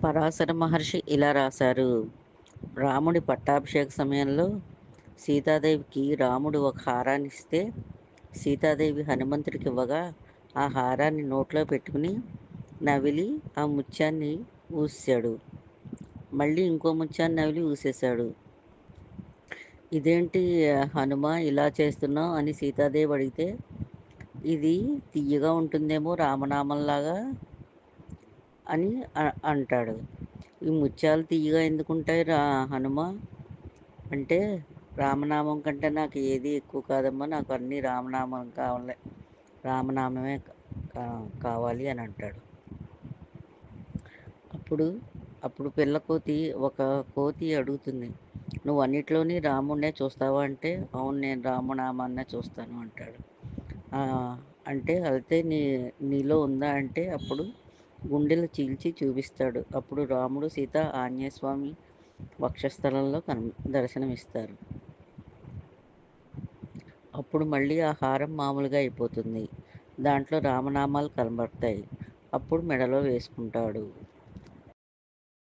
పరాశర మహర్షి ఇలా రాశారు. రాముడి పట్టాభిషేక సమయంలో సీతాదేవికి రాముడు ఒక హారాన్నిస్తే సీతాదేవి హనుమంతుడికి ఇవ్వగా ఆ హారాన్ని నోట్లో పెట్టుకుని నవిలి ఆ ముత్యాన్ని ఊసాడు. మళ్ళీ ఇంకో ముత్యాన్ని నవిలి ఊసేశాడు. ఇదేంటి హనుమ ఇలా చేస్తున్నావు అని సీతాదేవి అడిగితే, ఇది తియ్యగా ఉంటుందేమో రామనామంలాగా అని అంటాడు. ఈ ముత్యాలు తియ్యగా ఎందుకుంటాయి హనుమ అంటే, రామనామం కంటే నాకు ఏది ఎక్కువ కాదమ్మా, నాకు అన్నీ రామనామం కావాలి, రామనామమే కావాలి అని అంటాడు. అప్పుడు అప్పుడు పిల్ల కోతి ఒక కోతి అడుగుతుంది, నువ్వు అన్నిట్లోని రాముడినే చూస్తావా అంటే, అవును నేను రామనామాన్నే చూస్తాను అంటాడు. అంటే అయితే నీలో ఉందా అంటే, అప్పుడు గుండెలు చీల్చి చూపిస్తాడు. అప్పుడు రాముడు సీత ఆంజనేయ స్వామి వక్షస్థలంలో దర్శనమిస్తారు. అప్పుడు మళ్ళీ ఆ హారం మామూలుగా అయిపోతుంది. దాంట్లో రామనామాలు కనబడతాయి. అప్పుడు మెడలో వేసుకుంటాడు.